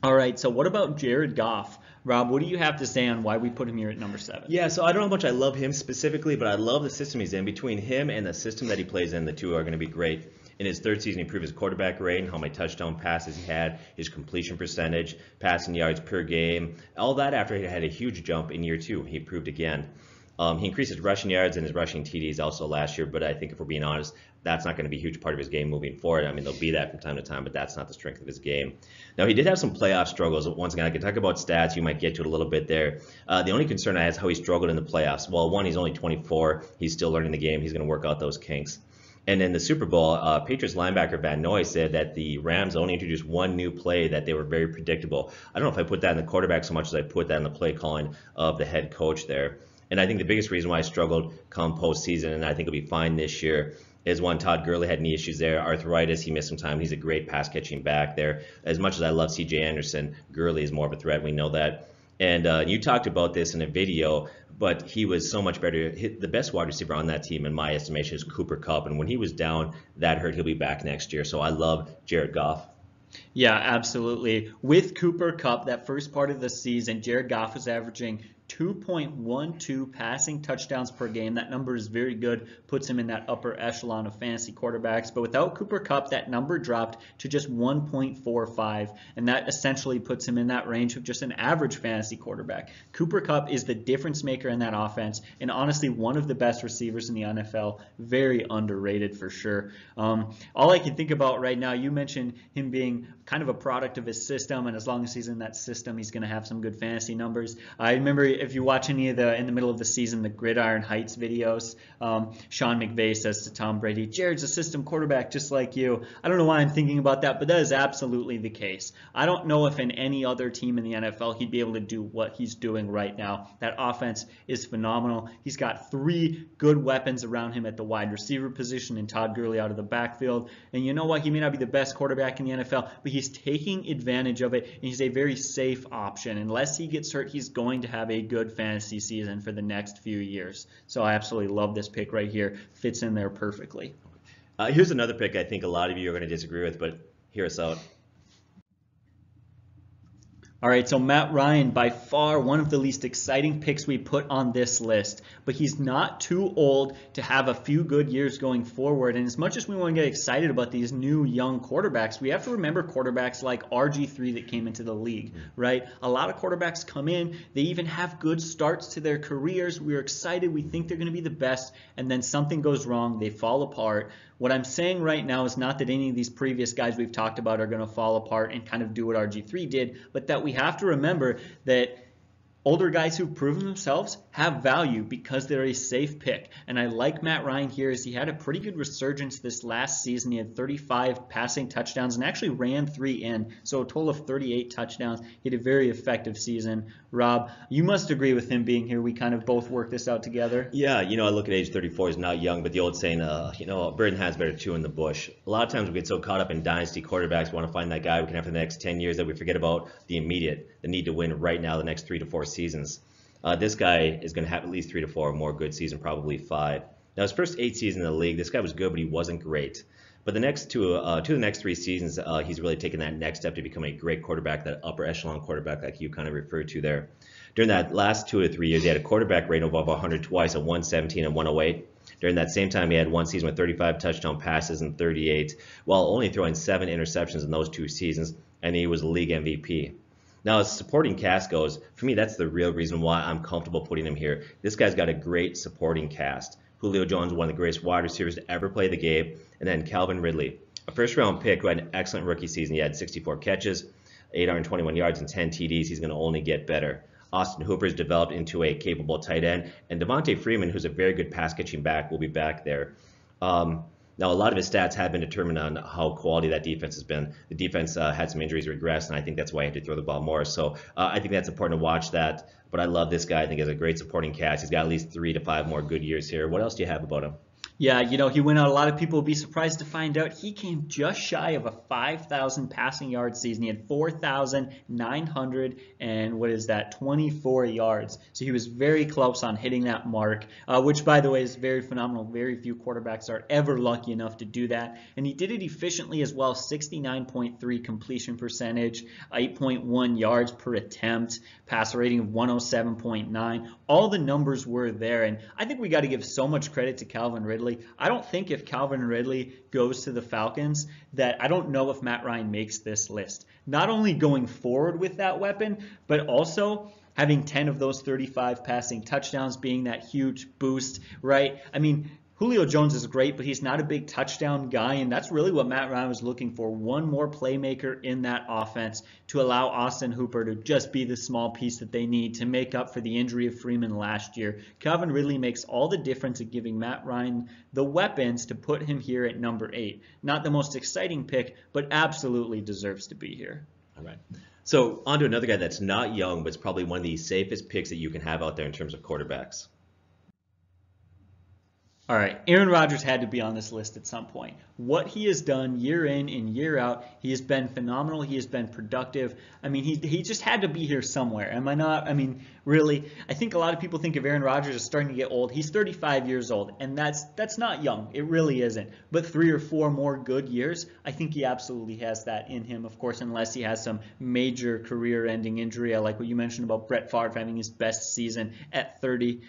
All right, so what about Jared Goff? Rob, what do you have to say on why we put him here at number 7? Yeah, so I don't know how much I love him specifically, but I love the system he's in. Between him and the system that he plays in, the two are going to be great. In his third season, he improved his quarterback rating, how many touchdown passes he had, his completion percentage, passing yards per game, all that after he had a huge jump in year 2. He improved again. He increased his rushing yards and his rushing TDs also last year, but I think if we're being honest, that's not going to be a huge part of his game moving forward. I mean, there'll be that from time to time, but that's not the strength of his game. Now, he did have some playoff struggles. Once again, I can talk about stats. You might get to it a little bit there. The only concern I have is how he struggled in the playoffs. Well, one, he's only 24. He's still learning the game. He's going to work out those kinks. And in the Super Bowl, Patriots linebacker Van Noy said that the Rams only introduced one new play, that they were very predictable. I don't know if I put that in the quarterback so much as I put that in the play calling of the head coach there. And I think the biggest reason why I struggled come postseason, and I think he'll be fine this year, is one, Todd Gurley had knee issues there, arthritis, he missed some time. He's a great pass catching back there. As much as I love C.J. Anderson, Gurley is more of a threat, we know that. And you talked about this in a video, but he was so much better. The best wide receiver on that team, in my estimation, is Cooper Kupp. And when he was down, that hurt. He'll be back next year. So I love Jared Goff. Yeah, absolutely. With Cooper Kupp, that first part of the season, Jared Goff was averaging 2.12 passing touchdowns per game. That number is very good, puts him in that upper echelon of fantasy quarterbacks. But without Cooper Kupp, that number dropped to just 1.45, and that essentially puts him in that range of just an average fantasy quarterback. Cooper Kupp is the difference maker in that offense, and honestly one of the best receivers in the NFL. Very underrated for sure. All I can think about right now, you mentioned him being kind of a product of his system, and as long as he's in that system, he's going to have some good fantasy numbers. I remember if you watch any of in the middle of the season, the Gridiron Heights videos, Sean McVay says to Tom Brady, Jared's a system quarterback just like you. I don't know why I'm thinking about that, but that is absolutely the case. I don't know if in any other team in the NFL he'd be able to do what he's doing right now. That offense is phenomenal. He's got 3 good weapons around him at the wide receiver position and Todd Gurley out of the backfield. And you know what? He may not be the best quarterback in the NFL, but he's taking advantage of it, and he's a very safe option. Unless he gets hurt, he's going to have a good fantasy season for the next few years. So I absolutely love this pick right here. Fits in there perfectly. Here's another pick I think a lot of you are going to disagree with, but hear us out. All right, so Matt Ryan, by far one of the least exciting picks we put on this list, but he's not too old to have a few good years going forward. And as much as we want to get excited about these new young quarterbacks, we have to remember quarterbacks like RG3 that came into the league, right? A lot of quarterbacks come in, they even have good starts to their careers. We're excited, we think they're going to be the best, and then something goes wrong, they fall apart. What I'm saying right now is not that any of these previous guys we've talked about are going to fall apart and kind of do what RG3 did, but that we have to remember that older guys who've proven themselves have value because they're a safe pick. And I like Matt Ryan here as he had a pretty good resurgence this last season. He had 35 passing touchdowns and actually ran 3 in, so a total of 38 touchdowns. He had a very effective season. Rob, you must agree with him being here. We kind of both worked this out together. Yeah, I look at age 34 as not young, but the old saying, a bird in hand's better than 2 in the bush. A lot of times we get so caught up in dynasty quarterbacks, we want to find that guy we can have for the next 10 years that we forget about the immediate, the need to win right now the next 3 to 4 seasons. This guy is going to have at least 3 to 4 more good seasons, probably 5. Now, his first 8 seasons in the league, this guy was good, but he wasn't great. But the next the next 3 seasons, he's really taken that next step to become a great quarterback, that upper echelon quarterback like you kind of referred to there. During that last 2 to 3 years, he had a quarterback rating of above 100 twice at 117 and 108. During that same time, he had one season with 35 touchdown passes and 38, while only throwing 7 interceptions in those 2 seasons, and he was league MVP. Now, as supporting cast goes, for me, that's the real reason why I'm comfortable putting him here. This guy's got a great supporting cast. Julio Jones, one of the greatest wide receivers to ever play the game, and then Calvin Ridley, a first-round pick who had an excellent rookie season. He had 64 catches, 821 yards, and 10 TDs. He's going to only get better. Austin Hooper's developed into a capable tight end, and Devontae Freeman, who's a very good pass-catching back, will be back there. Now, a lot of his stats have been determined on how quality that defense has been. The defense had some injuries, regressed, and I think that's why he had to throw the ball more. So I think that's important to watch that. But I love this guy. I think he has a great supporting cast. He's got at least 3 to 5 more good years here. What else do you have about him? Yeah, he went out. A lot of people would be surprised to find out he came just shy of a 5,000 passing yard season. He had 4,900 and 24 yards. So he was very close on hitting that mark, which, by the way, is very phenomenal. Very few quarterbacks are ever lucky enough to do that. And he did it efficiently as well. 69.3 completion percentage, 8.1 yards per attempt, passer rating of 107.9. All the numbers were there. And I think we got to give so much credit to Calvin Ridley Ridley. I don't think if Calvin Ridley goes to the Falcons, that I don't know if Matt Ryan makes this list. Not only going forward with that weapon, but also having 10 of those 35 passing touchdowns being that huge boost, right? I mean, Julio Jones is great, but he's not a big touchdown guy, and that's really what Matt Ryan was looking for. One more playmaker in that offense to allow Austin Hooper to just be the small piece that they need to make up for the injury of Freeman last year. Calvin Ridley makes all the difference in giving Matt Ryan the weapons to put him here at number 8. Not the most exciting pick, but absolutely deserves to be here. All right. So on to another guy that's not young, but it's probably one of the safest picks that you can have out there in terms of quarterbacks. All right, Aaron Rodgers had to be on this list at some point. What he has done year in and year out, he has been phenomenal. He has been productive. I mean, he just had to be here somewhere. Am I not? I mean, really, I think a lot of people think of Aaron Rodgers as starting to get old. He's 35 years old, and that's not young. It really isn't. But 3 or 4 more good years, I think he absolutely has that in him, of course, unless he has some major career-ending injury, like what you mentioned about Brett Favre having his best season at 40.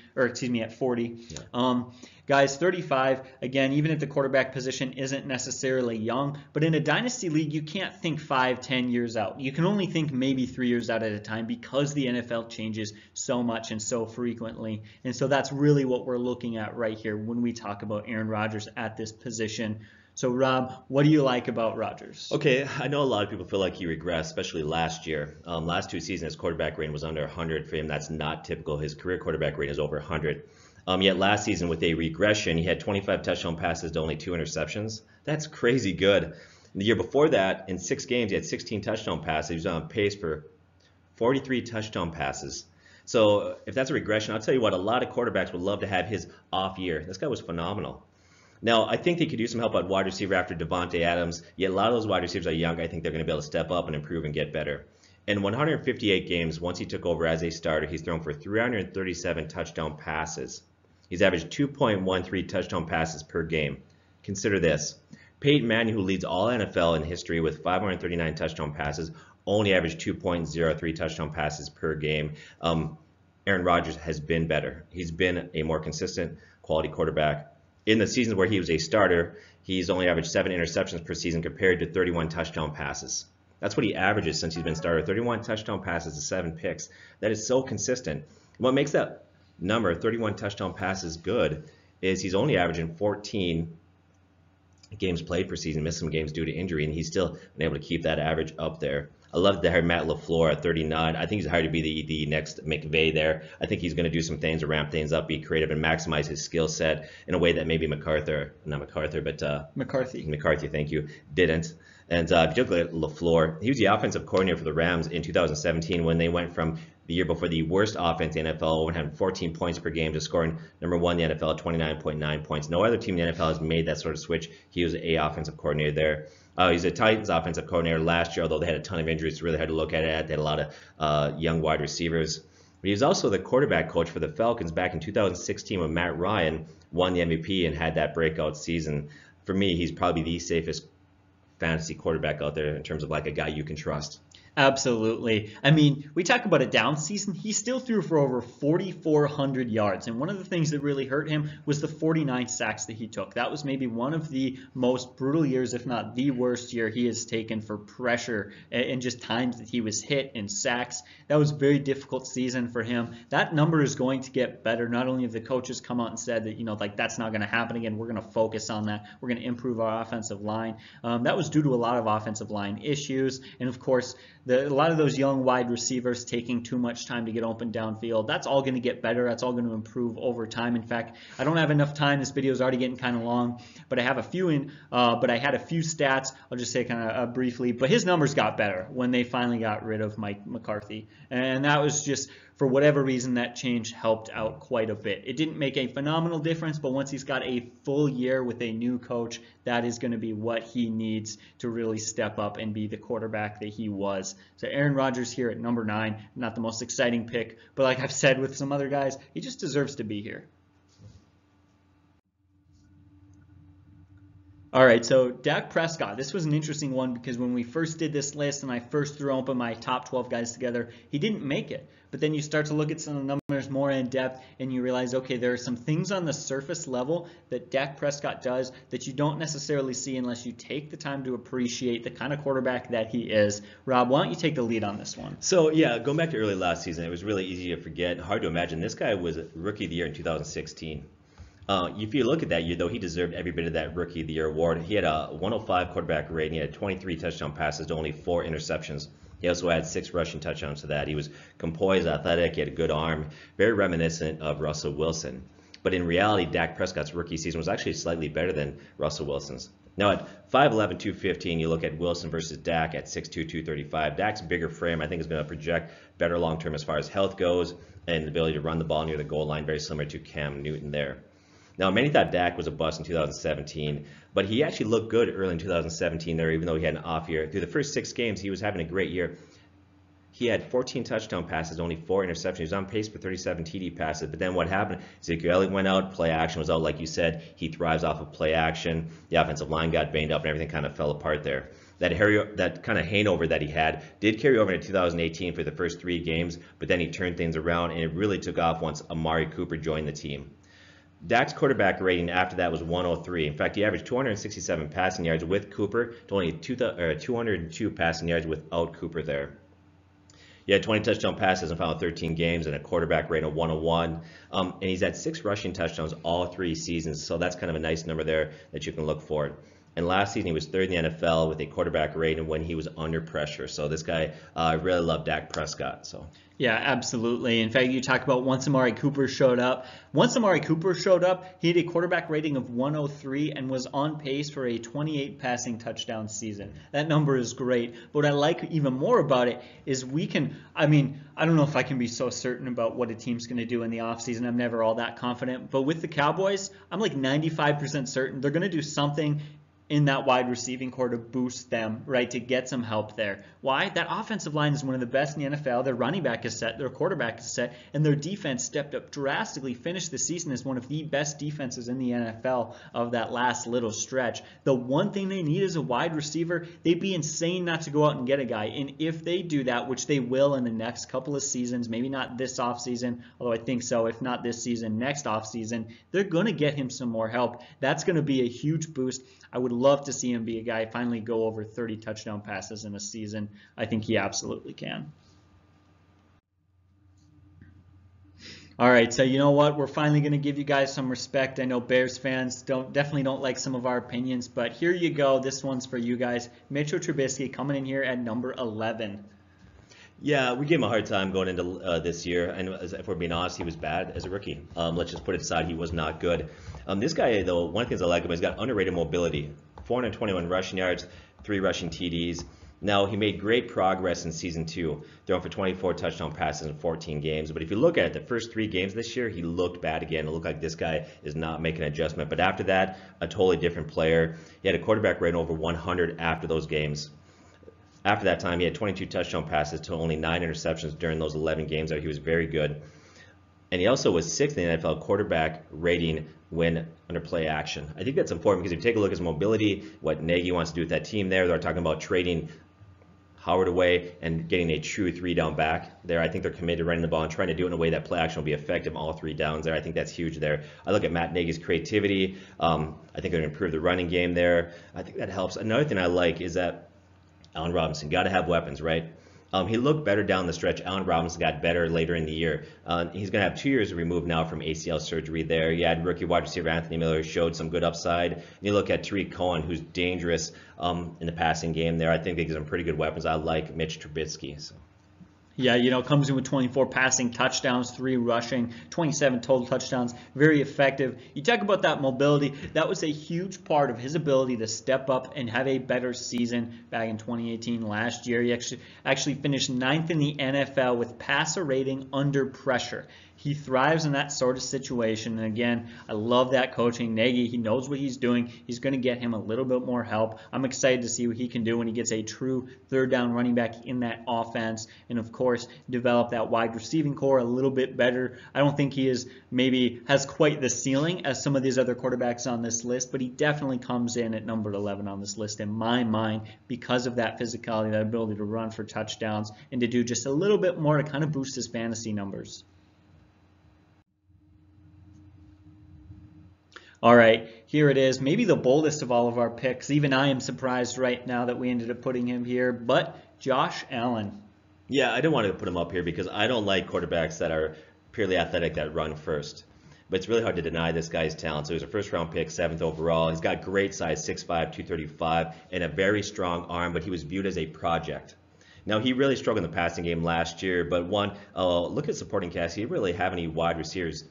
Yeah. Guys, 35, again, even at the quarterback position, isn't necessarily young. But in a dynasty league, you can't think 5, 10 years out. You can only think maybe 3 years out at a time because the NFL changes so much and so frequently. And so that's really what we're looking at right here when we talk about Aaron Rodgers at this position. So, Rob, what do you like about Rodgers? Okay, I know a lot of people feel like he regressed, especially last year. Last 2 seasons, his quarterback rating was under 100 for him. That's not typical. His career quarterback rating is over 100. Yet last season with a regression, he had 25 touchdown passes to only 2 interceptions. That's crazy good. The year before that, in 6 games, he had 16 touchdown passes. He was on pace for 43 touchdown passes. So if that's a regression, I'll tell you what, a lot of quarterbacks would love to have his off year. This guy was phenomenal. Now, I think they could use some help at wide receiver after Devontae Adams. Yet a lot of those wide receivers are young. I think they're going to be able to step up and improve and get better. In 158 games, once he took over as a starter, he's thrown for 337 touchdown passes. He's averaged 2.13 touchdown passes per game. Consider this. Peyton Manning, who leads all NFL in history with 539 touchdown passes, only averaged 2.03 touchdown passes per game. Aaron Rodgers has been better. He's been a more consistent quality quarterback. In the seasons where he was a starter, he's only averaged 7 interceptions per season compared to 31 touchdown passes. That's what he averages since he's been starter. 31 touchdown passes to 7 picks. That is so consistent. What makes that number, 31 touchdown passes, good is he's only averaging 14 games played per season, missed some games due to injury, and he's still been able to keep that average up there. I love that they hired Matt LaFleur at 39. I think he's hired to be the next McVay there. I think he's going to do some things to ramp things up, be creative, and maximize his skill set in a way that maybe McCarthy, thank you, didn't. And particularly LaFleur, he was the offensive coordinator for the Rams in 2017 when they went from the year before the worst offense in the NFL, having 14 points per game, to scoring number 1 in the NFL at 29.9 points. No other team in the NFL has made that sort of switch. He was a offensive coordinator there. He's a Titans offensive coordinator last year, although they had a ton of injuries. It's really hard to look at it. They had a lot of young wide receivers. But he was also the quarterback coach for the Falcons back in 2016 when Matt Ryan won the MVP and had that breakout season. For me, he's probably the safest fantasy quarterback out there in terms of like a guy you can trust. Absolutely. I mean, we talk about a down season. He still threw for over 4,400 yards. And one of the things that really hurt him was the 49 sacks that he took. That was maybe one of the most brutal years, if not the worst year he has taken for pressure and just times that he was hit and sacks. That was a very difficult season for him. That number is going to get better. Not only have the coaches come out and said that, that's not going to happen again. We're going to focus on that. We're going to improve our offensive line. That was due to a lot of offensive line issues. And of course, a lot of those young wide receivers taking too much time to get open downfield. That's all going to get better. That's all going to improve over time. In fact, I don't have enough time. This video is already getting kind of long, but I have a few but I had a few stats. I'll just say kind of briefly. But his numbers got better when they finally got rid of Mike McCarthy, and that was just, for whatever reason, that change helped out quite a bit. It didn't make a phenomenal difference, but once he's got a full year with a new coach, that is going to be what he needs to really step up and be the quarterback that he was. So Aaron Rodgers here at number 9, not the most exciting pick, but like I've said with some other guys, he just deserves to be here. All right, so Dak Prescott, this was an interesting one because when we first did this list and I first threw open my top 12 guys together, he didn't make it. But then you start to look at some of the numbers more in depth and you realize, okay, there are some things on the surface level that Dak Prescott does that you don't necessarily see unless you take the time to appreciate the kind of quarterback that he is. Rob, why don't you take the lead on this one? So, yeah, going back to early last season, it was really easy to forget, hard to imagine. This guy was Rookie of the Year in 2016. If you look at that year, though, he deserved every bit of that Rookie of the Year award. He had a 105 quarterback rating. He had 23 touchdown passes to only 4 interceptions. He also had 6 rushing touchdowns to that. He was composed, athletic, he had a good arm, very reminiscent of Russell Wilson. But in reality, Dak Prescott's rookie season was actually slightly better than Russell Wilson's. Now at 5'11", 215, you look at Wilson versus Dak at 6'2", 235. Dak's bigger frame, I think, is going to project better long-term as far as health goes and the ability to run the ball near the goal line, very similar to Cam Newton there. Now, many thought Dak was a bust in 2017, but he actually looked good early in 2017 there, even though he had an off year. Through the first 6 games, he was having a great year. He had 14 touchdown passes, only 4 interceptions. He was on pace for 37 TD passes. But then what happened? Ezekiel Elliott went out, play action was out. Like you said, he thrives off of play action. The offensive line got banged up, and everything kind of fell apart there. That kind of hangover that he had did carry over into 2018 for the first 3 games, but then he turned things around, and it really took off once Amari Cooper joined the team. Dak's quarterback rating after that was 103. In fact, he averaged 267 passing yards with Cooper to only 202 passing yards without Cooper there. He had 20 touchdown passes in final 13 games and a quarterback rating of 101. And he's had 6 rushing touchdowns all 3 seasons, so that's kind of a nice number there that you can look for. And last season, he was 3rd in the NFL with a quarterback rating when he was under pressure. So this guy, I really love Dak Prescott. So. Yeah, absolutely. In fact, you talk about once Amari Cooper showed up. Once Amari Cooper showed up, he had a quarterback rating of 103 and was on pace for a 28 passing touchdown season. That number is great. But what I like even more about it is I don't know if I can be so certain about what a team's going to do in the offseason. I'm never all that confident. But with the Cowboys, I'm like 95% certain they're going to do something in that wide receiving core to boost them, right, to get some help there. Why? That offensive line is one of the best in the NFL. Their running back is set, their quarterback is set, and their defense stepped up drastically, finished the season as one of the best defenses in the NFL of that last little stretch. The one thing they need is a wide receiver. They'd be insane not to go out and get a guy, and if they do that, which they will in the next couple of seasons, maybe not this offseason, although I think so, if not this season, next offseason, they're going to get him some more help. That's going to be a huge boost. I would love to see him be a guy finally go over 30 touchdown passes in a season. I think he absolutely can. All right, so you know what? We're finally going to give you guys some respect. I know Bears fans definitely don't like some of our opinions, but here you go. This one's for you guys. Mitchell Trubisky coming in here at number 11. Yeah, we gave him a hard time going into this year, and if we're being honest, he was bad as a rookie. Let's just put it aside, he was not good. This guy, though, one of the things I like him is he's got underrated mobility. 421 rushing yards, 3 rushing TDs. Now, he made great progress in Season 2, throwing for 24 touchdown passes in 14 games. But if you look at it, the first 3 games this year, he looked bad again. It looked like this guy is not making an adjustment. But after that, a totally different player. He had a quarterback rating over 100 after those games. After that time, he had 22 touchdown passes to only 9 interceptions during those 11 games. He was very good. And he also was 6th in the NFL quarterback rating when under play action. I think that's important because if you take a look at his mobility, what Nagy wants to do with that team there, they're talking about trading Howard away and getting a true 3-down back there. I think they're committed to running the ball and trying to do it in a way that play action will be effective all 3 downs there. I think that's huge there. I look at Matt Nagy's creativity. I think they're going to improve the running game there. I think that helps. Another thing I like is that Allen Robinson, got to have weapons, right? He looked better down the stretch. Allen Robinson got better later in the year. He's going to have 2 years removed now from ACL surgery there. You had rookie wide receiver Anthony Miller showed some good upside. And you look at Tariq Cohen, who's dangerous in the passing game there. I think they give some pretty good weapons. I like Mitch Trubisky. So. Yeah, comes in with 24 passing touchdowns, 3 rushing, 27 total touchdowns, very effective. You talk about that mobility. That was a huge part of his ability to step up and have a better season back in 2018 last year. He actually finished 9th in the NFL with passer rating under pressure. He thrives in that sort of situation. And again, I love that coaching. Nagy, he knows what he's doing. He's going to get him a little bit more help. I'm excited to see what he can do when he gets a true third down running back in that offense. And of course, develop that wide receiving core a little bit better. I don't think he maybe has quite the ceiling as some of these other quarterbacks on this list, but he definitely comes in at number 11 on this list in my mind because of that physicality, that ability to run for touchdowns, and to do just a little bit more to kind of boost his fantasy numbers. All right, here it is. Maybe the boldest of all of our picks. Even I am surprised right now that we ended up putting him here, but Josh Allen. Yeah, I didn't want to put him up here because I don't like quarterbacks that are purely athletic that run first. But it's really hard to deny this guy's talent. So he's a first-round pick, 7th overall. He's got great size, 6'5", 235, and a very strong arm, but he was viewed as a project. Now, he really struggled in the passing game last year, but look at supporting cast. He didn't really have any wide receivers.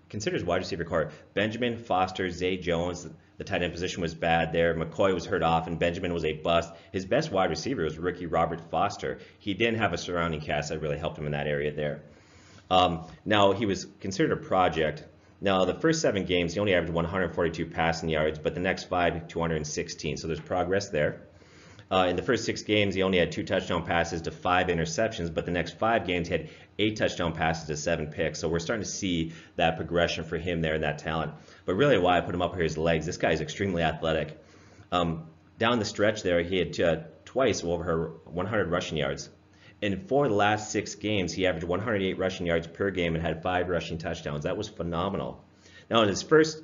Consider his wide receiver core. Benjamin, Foster, Zay Jones. The tight end position was bad there. McCoy was hurt off, and Benjamin was a bust. His best wide receiver was rookie Robert Foster. He didn't have a surrounding cast that really helped him in that area there. Now, he was considered a project. Now, the first 7 games, he only averaged 142 passing yards, but the next 5, 216. So there's progress there. In the first 6 games, he only had 2 touchdown passes to 5 interceptions, but the next 5 games, he had 8 touchdown passes to 7 picks. So we're starting to see that progression for him there and that talent. But really why I put him up here is legs. This guy is extremely athletic. Down the stretch there, he had twice over 100 rushing yards. And for the last 6 games, he averaged 108 rushing yards per game and had 5 rushing touchdowns. That was phenomenal. Now, in his first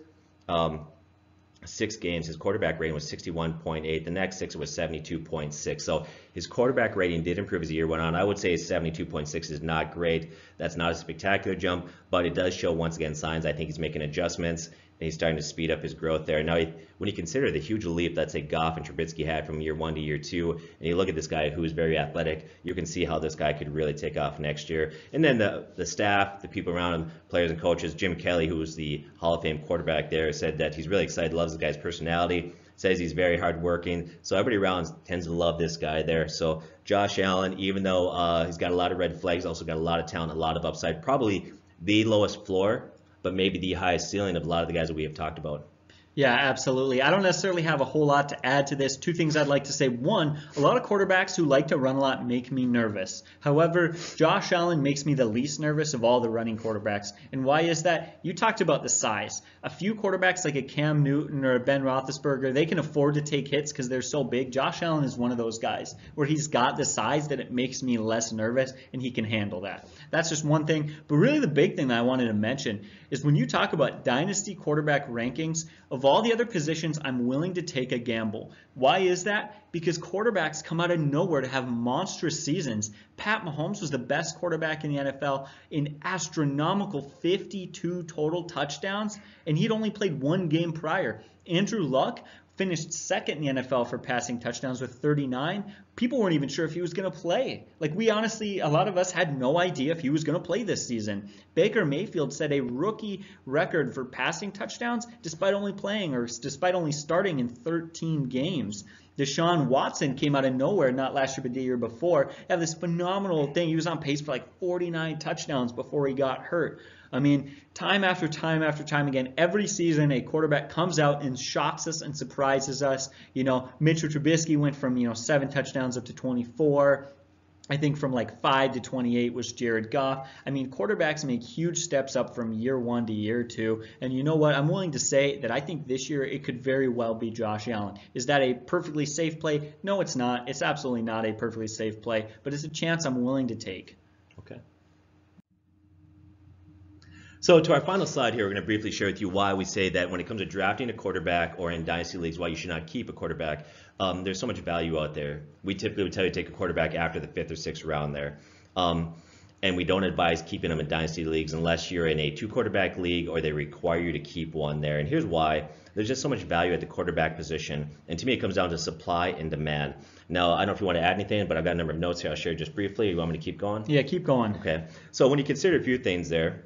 6 games, his quarterback rating was 61.8. The next 6 it was 72.6. So his quarterback rating did improve as the year went on. I would say 72.6 is not great. That's not a spectacular jump, but it does show once again signs. I think he's making adjustments and he's starting to speed up his growth there. Now, when you consider the huge leap that, say, Goff and Trubisky had from year 1 to year 2, and you look at this guy who is very athletic, you can see how this guy could really take off next year. And then the staff, the people around him, players and coaches, Jim Kelly, who was the Hall of Fame quarterback there, said that he's really excited, loves the guy's personality, says he's very hardworking. So everybody around tends to love this guy there. So Josh Allen, even though he's got a lot of red flags, also got a lot of talent, a lot of upside, probably the lowest floor, but maybe the highest ceiling of a lot of the guys that we have talked about. Yeah, absolutely. I don't necessarily have a whole lot to add to this. 2 things I'd like to say. 1, a lot of quarterbacks who like to run a lot make me nervous. However, Josh Allen makes me the least nervous of all the running quarterbacks. And why is that? You talked about the size. A few quarterbacks like a Cam Newton or a Ben Roethlisberger, they can afford to take hits because they're so big. Josh Allen is one of those guys where he's got the size that it makes me less nervous and he can handle that. That's just one thing. But really the big thing that I wanted to mention is when you talk about dynasty quarterback rankings, of all the other positions, I'm willing to take a gamble. Why is that? Because quarterbacks come out of nowhere to have monstrous seasons. Pat Mahomes was the best quarterback in the NFL in astronomical 52 total touchdowns, and he'd only played 1 game prior. Andrew Luck finished 2nd in the NFL for passing touchdowns with 39. People weren't even sure if he was going to play. Like, we honestly, a lot of us had no idea if he was going to play this season. Baker Mayfield set a rookie record for passing touchdowns despite only starting in 13 games. Deshaun Watson came out of nowhere, not last year but the year before. Had this phenomenal thing. He was on pace for like 49 touchdowns before he got hurt. I mean, time after time after time again, every season a quarterback comes out and shocks us and surprises us. Mitchell Trubisky went from 7 touchdowns up to 24. I think from like 5 to 28 was Jared Goff. I mean, quarterbacks make huge steps up from year 1 to year 2. And you know what? I'm willing to say that I think this year it could very well be Josh Allen. Is that a perfectly safe play? No, it's not. It's absolutely not a perfectly safe play, but it's a chance I'm willing to take. Okay. So to our final slide here, we're going to briefly share with you why we say that when it comes to drafting a quarterback or in dynasty leagues, why you should not keep a quarterback. There's so much value out there. We typically would tell you to take a quarterback after the 5th or 6th round there. And we don't advise keeping them in dynasty leagues unless you're in a 2-quarterback league or they require you to keep one there. And here's why. There's just so much value at the quarterback position. And to me, it comes down to supply and demand. Now, I don't know if you want to add anything, but I've got a number of notes here I'll share just briefly. You want me to keep going? Yeah, keep going. Okay. So when you consider a few things there,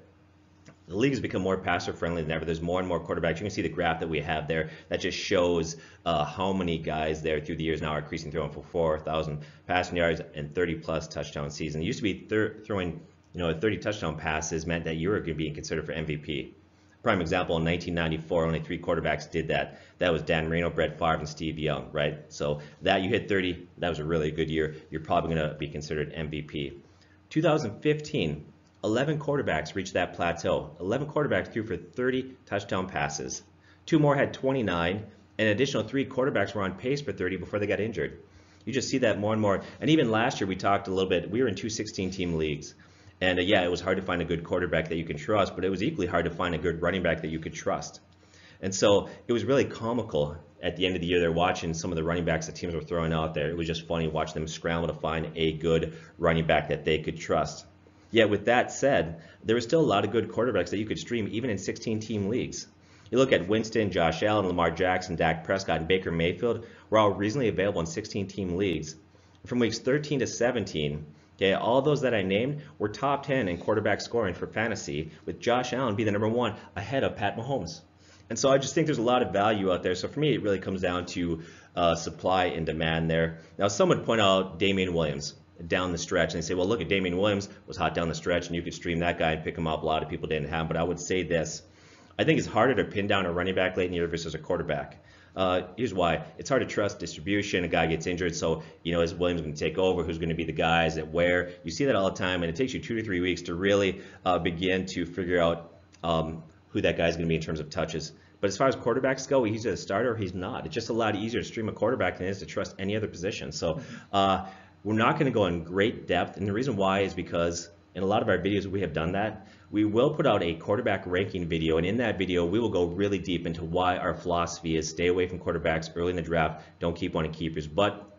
the league has become more passer friendly than ever. There's more and more quarterbacks. You can see the graph that we have there that just shows how many guys there through the years now are increasing, throwing for 4,000 passing yards and 30 plus touchdown season. It used to be throwing 30 touchdown passes meant that you were going to be considered for MVP. Prime example, in 1994, only 3 quarterbacks did that. That was Dan Marino, Brett Favre, and Steve Young, right? So that you hit 30, that was a really good year. You're probably going to be considered MVP. 2015, 11 quarterbacks reached that plateau. 11 quarterbacks threw for 30 touchdown passes. 2 more had 29, and an additional 3 quarterbacks were on pace for 30 before they got injured. You just see that more and more. And even last year, we talked a little bit. We were in 2 16-team leagues. And yeah, it was hard to find a good quarterback that you can trust, but it was equally hard to find a good running back that you could trust. And so it was really comical at the end of the year. They're watching some of the running backs that teams were throwing out there. It was just funny watching them scramble to find a good running back that they could trust. Yet with that said, there were still a lot of good quarterbacks that you could stream even in 16-team leagues. You look at Winston, Josh Allen, Lamar Jackson, Dak Prescott, and Baker Mayfield were all reasonably available in 16-team leagues. From weeks 13 to 17, okay, all those that I named were top 10 in quarterback scoring for fantasy, with Josh Allen being the number 1 ahead of Pat Mahomes. And so I just think there's a lot of value out there. So for me, it really comes down to supply and demand there. Now, some would point out Damian Williams down the stretch, and they say, well, look at Damian Williams was hot down the stretch, and you could stream that guy and pick him up. A lot of people didn't have him, but I would say this. I think it's harder to pin down a running back late in the year versus a quarterback. Here's why. It's hard to trust distribution. A guy gets injured, so is Williams going to take over? Who's going to be the guys at where? You see that all the time, and it takes you 2 to 3 weeks to really begin to figure out who that guy's going to be in terms of touches. But as far as quarterbacks go, he's a starter or he's not. It's just a lot easier to stream a quarterback than it is to trust any other position. So we're not going to go in great depth, and the reason why is because in a lot of our videos we have done that. We will put out a quarterback ranking video, and in that video we will go really deep into why our philosophy is stay away from quarterbacks early in the draft, don't keep one in keepers. But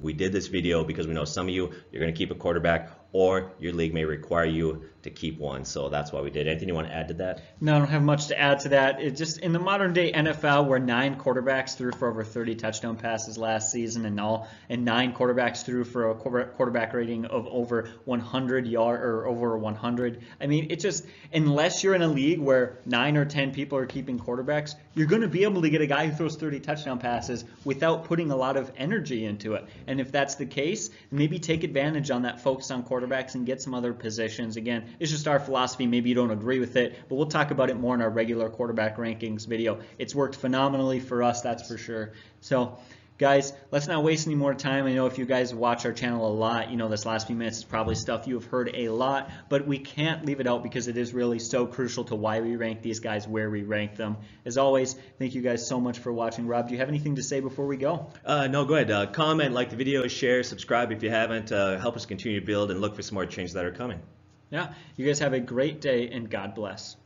we did this video because we know some of you're going to keep a quarterback, or your league may require you to keep one. So that's why we did. Anything you want to add to that? No, I don't have much to add to that. It just in the modern day NFL, where 9 quarterbacks threw for over 30 touchdown passes last season, and 9 quarterbacks threw for a quarterback rating of over 100 or over 100. I mean, it just, unless you're in a league where 9 or 10 people are keeping quarterbacks, you're going to be able to get a guy who throws 30 touchdown passes without putting a lot of energy into it. And if that's the case, maybe take advantage on that focus on quarterbacks and get some other positions. Again, it's just our philosophy. Maybe you don't agree with it, but we'll talk about it more in our regular quarterback rankings video. It's worked phenomenally for us, that's for sure. So guys, let's not waste any more time. I know if you guys watch our channel a lot, this last few minutes is probably stuff you have heard a lot, but we can't leave it out because it is really so crucial to why we rank these guys where we rank them. As always, thank you guys so much for watching. Rob, do you have anything to say before we go? No, go ahead. Comment, like the video, share, subscribe if you haven't. Help us continue to build and look for some more changes that are coming. Yeah, you guys have a great day, and God bless.